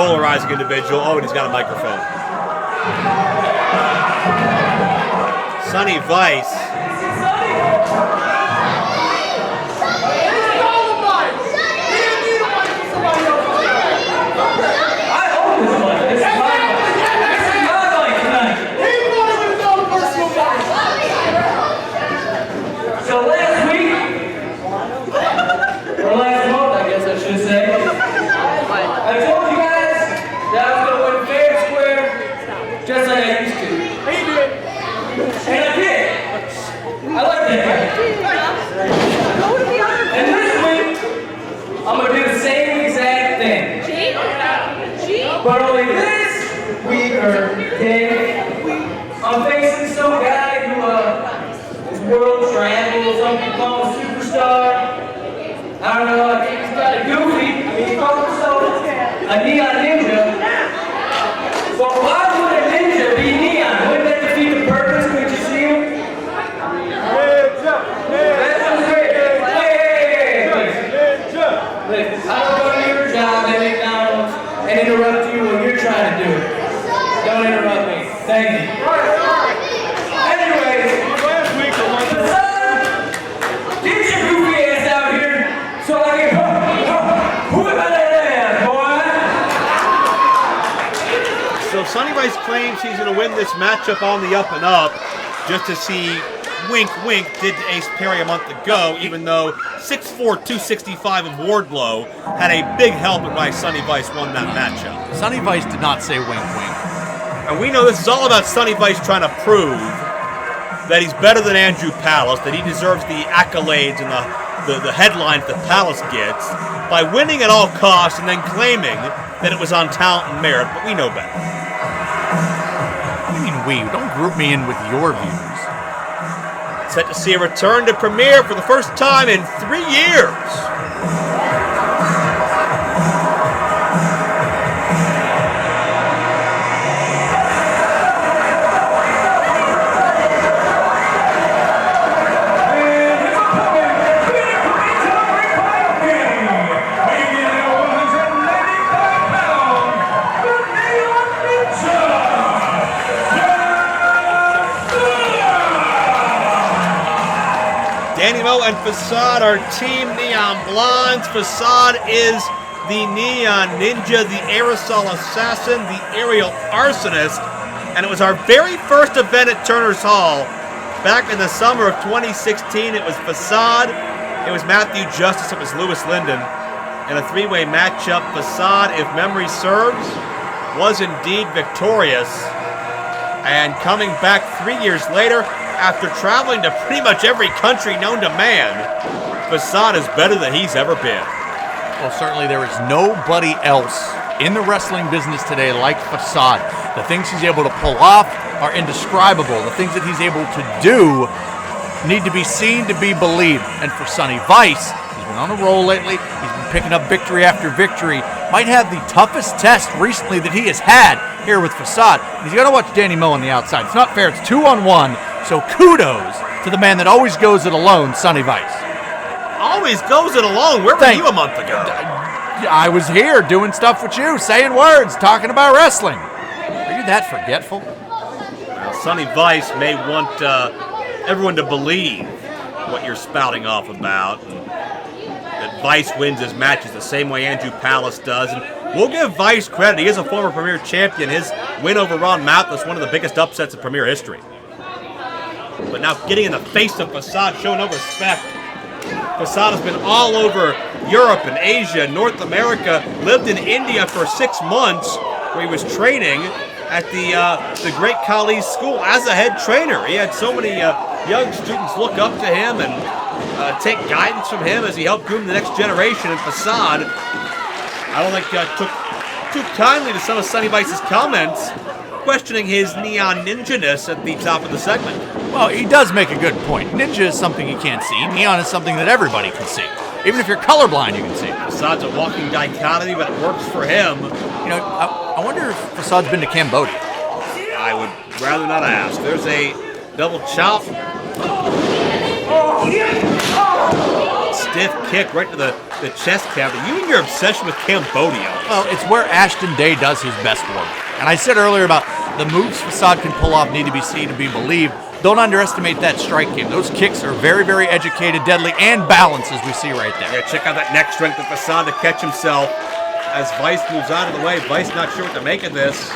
polarizing individual. Oh, and he's got a microphone. Sonny Vice. So last week, or last month, I guess I should say, I told you guys that I was going to win fair and square, just like I used to. And I did. I like that guy. And this week, I'm going to do the same exact thing. But only this weeker, I'm facing some guy who is world travel, some people call him a superstar. I don't know, I think he's got a goofy. I mean, he calls himself a neon ninja. Well, why would a ninja be neon? Wouldn't that defeat the purpose? Could you see him? That was great. Hey, listen, I don't go to your job at McDonald's and interrupt you when you're trying to do it. Don't interrupt me. Thank you. Anyway, get your goofy ass out here so I can whip that ass, boy. So Sonny Vice claims he's going to win this matchup on the up and up, just to see wink wink did to Ace Perry a month ago, even though 6'4", 265 of Wardlow had a big help in why Sonny Vice won that matchup. Sonny Vice did not say wink wink. And we know this is all about Sonny Vice trying to prove that he's better than Andrew Palace, that he deserves the accolades and the headlines that Palace gets by winning at all costs and then claiming that it was on talent and merit, but we know better. What do you mean we? Don't group me in with your views. Set to see a return to premiere for the first time in 3 years. Dani and Facade are Team Neon Blondes. Facade is the Neon Ninja, the Aerosol Assassin, the Aerial Arsonist. And it was our very first event at Turner's Hall. Back in the summer of 2016, it was Facade, it was Matthew Justice, it was Lewis Linden. In a three-way matchup, Facade, if memory serves, was indeed victorious. And coming back 3 years later, after traveling to pretty much every country known to man, Facade is better than he's ever been. Well, certainly there is nobody else in the wrestling business today like Facade. The things he's able to pull off are indescribable. The things that he's able to do need to be seen to be believed. And for Sonny Vice, he's been on a roll lately. He's been picking up victory after victory. Might have the toughest test recently that he has had here with Facade. He's got to watch Dani on the outside. It's not fair. It's 2-on-1. So kudos to the man that always goes it alone, Sonny Vice. Always goes it alone. Where were you a month ago? I was here doing stuff with you, saying words, talking about wrestling. Are you that forgetful? Well, Sonny Vice may want everyone to believe what you're spouting off about. And that Vice wins his matches the same way Andrew Palace does. And we'll give Vice credit. He is a former Premier champion. His win over Ron Mathis, one of the biggest upsets in Premier history. But now getting in the face of Facade, showing no respect. Facade has been all over Europe and Asia, North America, lived in India for 6 months where he was training at the Great Khali's school as a head trainer. He had so many young students look up to him and take guidance from him as he helped groom the next generation. And Facade, I don't think took too kindly to some of Sonny Vice's comments, questioning his neon ninja-ness at the top of the segment. Well, he does make a good point. Ninja is something you can't see. Neon is something that everybody can see. Even if you're colorblind, you can see. Facade's a walking dichotomy, but it works for him. You know, I wonder if Facade's been to Cambodia. I would rather not ask. There's a double chop. stiff kick right to the chest cavity. You and your obsession with Cambodia. Well, it's where Ashton Day does his best work. And I said earlier about the moves Facade can pull off need to be seen to be believed. Don't underestimate that strike game. Those kicks are very, very educated, deadly, and balanced, as we see right there. Yeah, check out that neck strength of Facade to catch himself as Vice moves out of the way. Vice not sure what to make of this.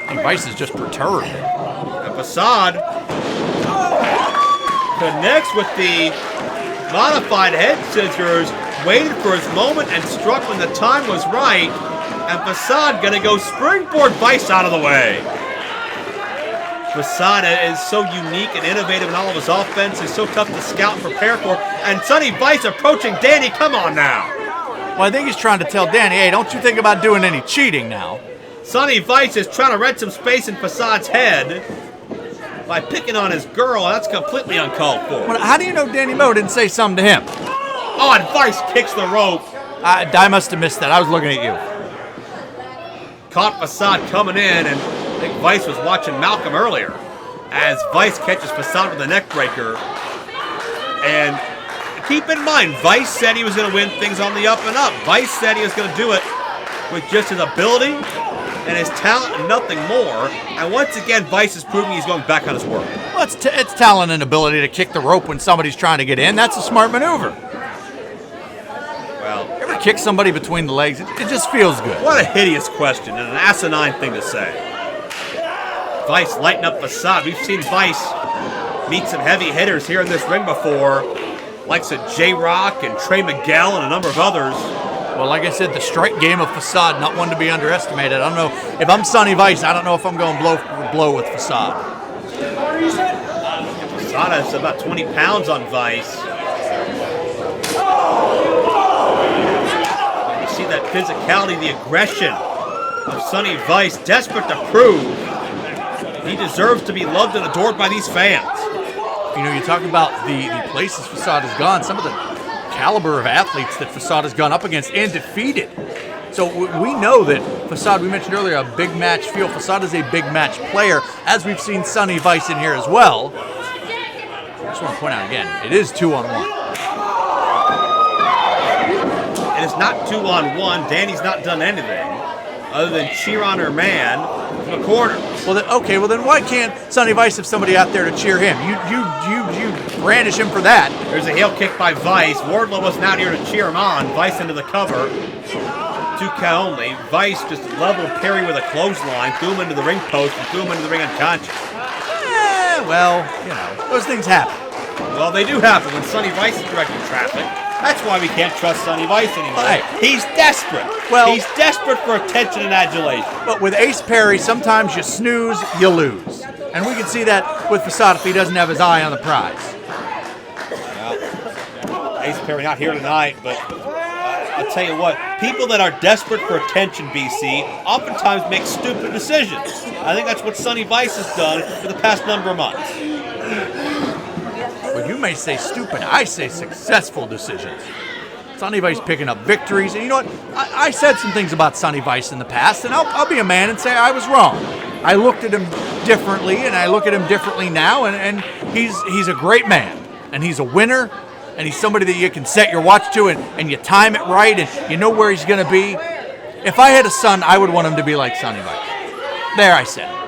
I think Vice is just perturbed. And Facade connects with the modified head scissors, waited for his moment and struck when the time was right. And Facade gonna go springboard Vice out of the way. Facade is so unique and innovative in all of his offense. He's so tough to scout and prepare for. And Sonny Vice approaching Dani. Come on now. Well, I think he's trying to tell Dani, hey, don't you think about doing any cheating now. Sonny Vice is trying to rent some space in Facade's head by picking on his girl. That's completely uncalled for. Well, how do you know Danny Moe didn't say something to him? Oh, and Vice kicks the rope. I must have missed that. I was looking at you. Caught Facade coming in, and I think Vice was watching Malcolm earlier as Vice catches Facade with a neck breaker. And keep in mind, Vice said he was going to win things on the up and up. Vice said he was going to do it with just his ability and his talent and nothing more. And once again, Vice is proving he's going back on his word. Well, it's talent and ability to kick the rope when somebody's trying to get in. That's a smart maneuver. Well, Ever kick somebody between the legs? It just feels good. what a hideous question and an asinine thing to say. Vice lighting up Facade. We've seen Vice meet some heavy hitters here in this ring before, likes of J-Rock and Trey Miguel and a number of others. Well, like I said, the strike game of Facade, not one to be underestimated. I don't know. If I'm Sonny Vice, I don't know if I'm going blow for blow with Facade. Facade is about 20 pounds on Vice. You see that physicality, the aggression of Sonny Vice, desperate to prove he deserves to be loved and adored by these fans. You know, you talk about the places Facade has gone, some of the caliber of athletes that Facade has gone up against and defeated. So we know that Facade, we mentioned earlier, a big match feel. Facade is a big match player, as we've seen Sonny Vice in here as well. I just want to point out again, it is 2-on-1. And it's not 2-on-1. Dani's not done anything other than cheer on her man from the corner. Well, then why can't Sonny Vice have somebody out there to cheer him? You brandish him for that. There's a heel kick by Vice. Wardlow wasn't out here to cheer him on. Vice into the cover. 2 count only. Vice just level parry with a clothesline. Threw him into the ring post and threw him into the ring unconscious. Well, you know, those things happen. Well, they do happen when Sonny Vice is directing traffic. That's why we can't trust Sonny Vice anymore. Hey. He's desperate. Well, he's desperate for attention and adulation. But with Ace Perry, sometimes you snooze, you lose. And we can see that with Facade if he doesn't have his eye on the prize. Well, Ace Perry not here tonight, but I'll tell you what, people that are desperate for attention, BC, oftentimes make stupid decisions. I think that's what Sonny Vice has done for the past number of months. Well, you may say stupid, I say successful decisions. Sonny Vice picking up victories. And you know what? I said some things about Sonny Vice in the past, and I'll be a man and say I was wrong. I looked at him differently, and I look at him differently now, and he's a great man, and he's a winner, and he's somebody that you can set your watch to, and you time it right, and you know where he's going to be. If I had a son, I would want him to be like Sonny Vice. There, I said it.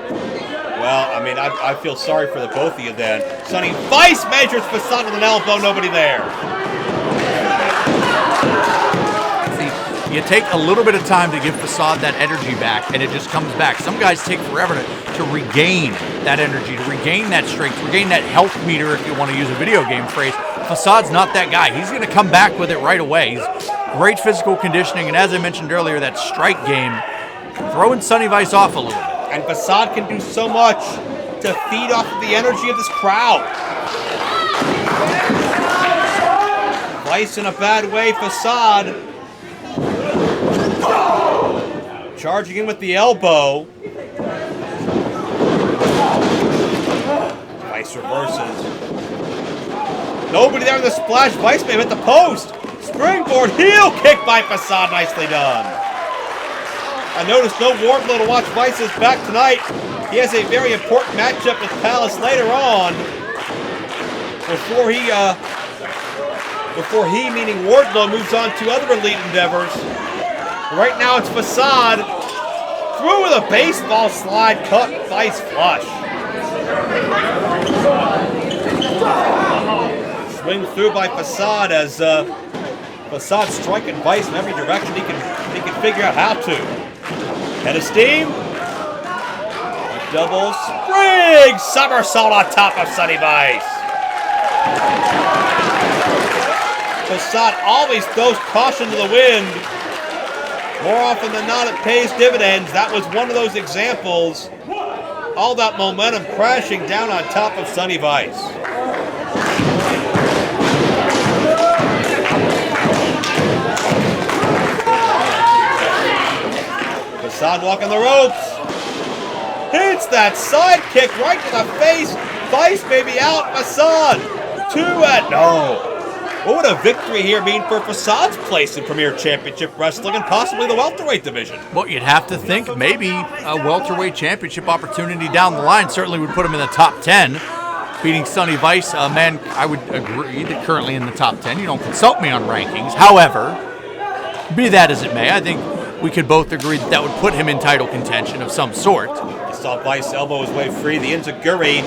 Well, I mean, I feel sorry for the both of you then. Sonny Vice measures Facade with an elbow, nobody there. See, you take a little bit of time to give Facade that energy back, and it just comes back. Some guys take forever to regain that energy, to regain that strength, to regain that health meter, if you want to use a video game phrase. Facade's not that guy. He's going to come back with it right away. He's great physical conditioning, and as I mentioned earlier, that strike game, throwing Sonny Vice off a little bit. And Facade can do so much to feed off of the energy of this crowd. Vice in a bad way, Facade. Charging in with the elbow. Vice reverses. Nobody there in the splash. Vice may have hit the post. Springboard heel kick by Facade. Nicely done. I noticed no Wardlow to watch Vice's back tonight. He has a very important matchup with Palace later on. before he, meaning Wardlow, moves on to other elite endeavors. Right now it's Facade. Through with a baseball slide, cut Vice flush. Swing through by Facade as Facade striking Vice in every direction he can figure out how to. Head of steam. A double spring somersault on top of Sonny Vice. Facade always throws caution to the wind. More often than not, it pays dividends. That was one of those examples. All that momentum crashing down on top of Sonny Vice. Facade walking the ropes. Hits that side kick right to the face. Vice may be out. Facade 2-0. What would a victory here mean for Facade's place in Premier Championship Wrestling and possibly the welterweight division? Well, you'd have to think maybe a welterweight championship opportunity down the line certainly would put him in the top 10. Beating Sonny Vice, a man I would agree that currently in the top 10. You don't consult me on rankings. However, be that as it may, I think we could both agree that would put him in title contention of some sort. You saw Vice elbow his way free. The enziguri,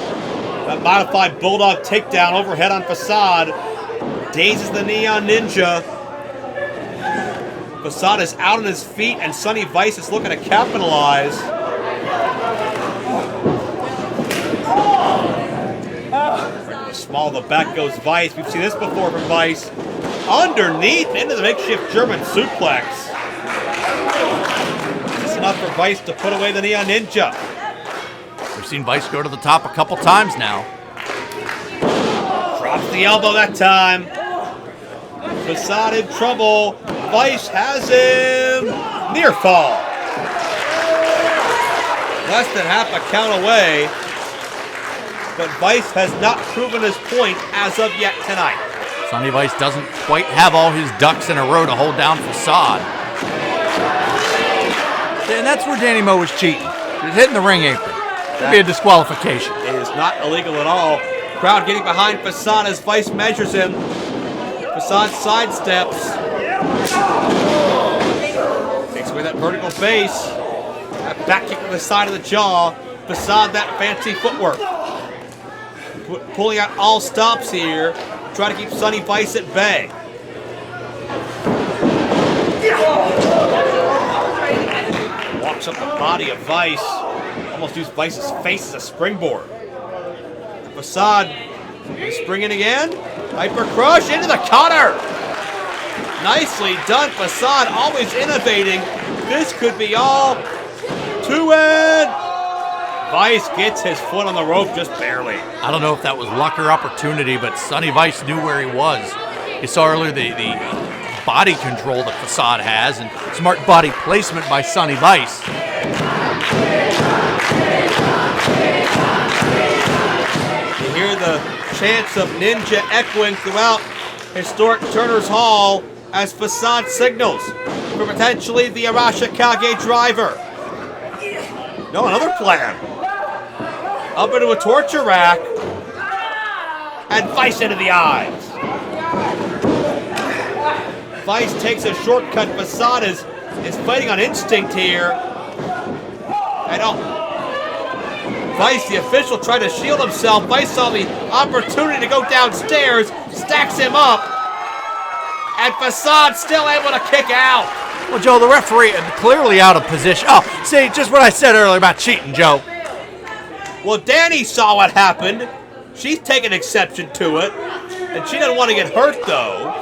that modified bulldog takedown overhead on Facade. Dazes the Neon Ninja. Facade is out on his feet, and Sonny Vice is looking to capitalize. Right to the small of the back goes Vice. We've seen this before from Vice. Underneath into the makeshift German suplex. This is enough for Vice to put away the Neon Ninja. We've seen Vice go to the top a couple times now. Drops the elbow that time. Facade in trouble. Vice has him. Near fall. Less than half a count away. But Vice has not proven his point as of yet tonight. Sonny Vice doesn't quite have all his ducks in a row to hold down Facade. And that's where Danny Moe was cheating. He was hitting the ring apron. That'd be a disqualification. It is not illegal at all. Crowd getting behind Facade as Vice measures him. Facade sidesteps. Takes away that vertical base. That back kick to the side of the jaw. Facade that fancy footwork. Pulling out all stops here. Try to keep Sonny Vice at bay. Walks up the body of Vice. Almost used Vice's face as a springboard. Facade springing again. Hyper crush into the cutter. Nicely done. Facade always innovating. This could be all to it. Vice gets his foot on the rope just barely. I don't know if that was luck or opportunity, but Sonny Vice knew where he was. You saw earlier the body control that Facade has and smart body placement by Sonny Vice. You hear the chants of Ninja echoing throughout historic Turner's Hall as Facade signals for potentially the Arashikage driver. No, another plan. Up into a torture rack and Vice into the eyes. Vice takes a shortcut. Facade is fighting on instinct here. And Vice, the official, tried to shield himself. Vice saw the opportunity to go downstairs, stacks him up, and Facade still able to kick out. Well, Joe, the referee clearly out of position. Oh, see, just what I said earlier about cheating, Joe. Well, Dani saw what happened. She's taking exception to it, and she doesn't want to get hurt, though.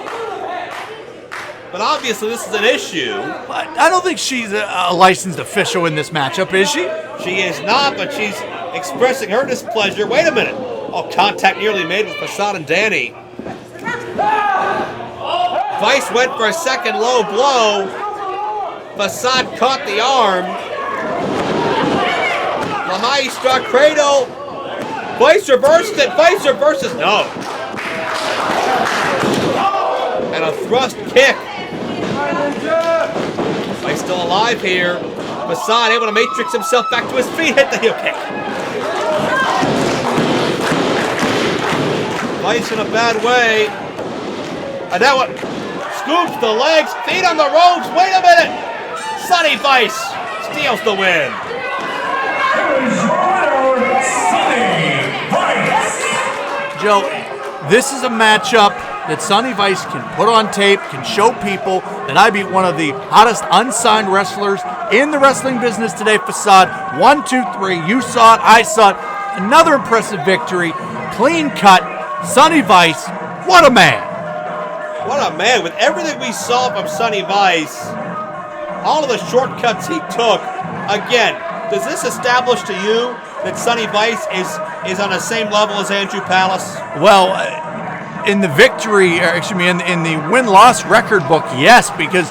But obviously, this is an issue. But I don't think she's a licensed official in this matchup, is she? She is not, but she's expressing her displeasure. Wait a minute. Oh, contact nearly made with Facade and Dani. Vice went for a second low blow. Facade caught the arm. La Maestra Cradle. Vice reversed it. Vice reverses. No. And a thrust kick. Vice still alive here. Facade able to matrix himself back to his feet. Hit the heel kick. Vice in a bad way. And that one scoops the legs, feet on the ropes. Wait a minute. Sonny Vice steals the win. Joe, this is a matchup that Sonny Vice can put on tape, can show people that I beat one of the hottest unsigned wrestlers in the wrestling business today, Facade. 1, 2, 3. You saw it. I saw it. Another impressive victory. Clean cut. Sonny Vice. What a man. What a man. With everything we saw from Sonny Vice, all of the shortcuts he took, again, does this establish to you that Sonny Vice is on the same level as Andrew Palace? Well, in the victory, or excuse me, in the win-loss record book, yes, because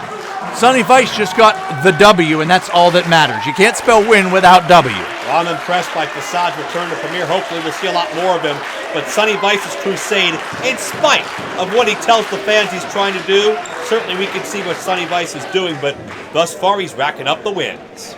Sonny Vice just got the W, and that's all that matters. You can't spell win without W. Well, I'm impressed by Facade's return to Premier. Hopefully we'll see a lot more of him. But Sonny Vice's crusade, in spite of what he tells the fans he's trying to do, certainly we can see what Sonny Vice is doing, but thus far he's racking up the wins.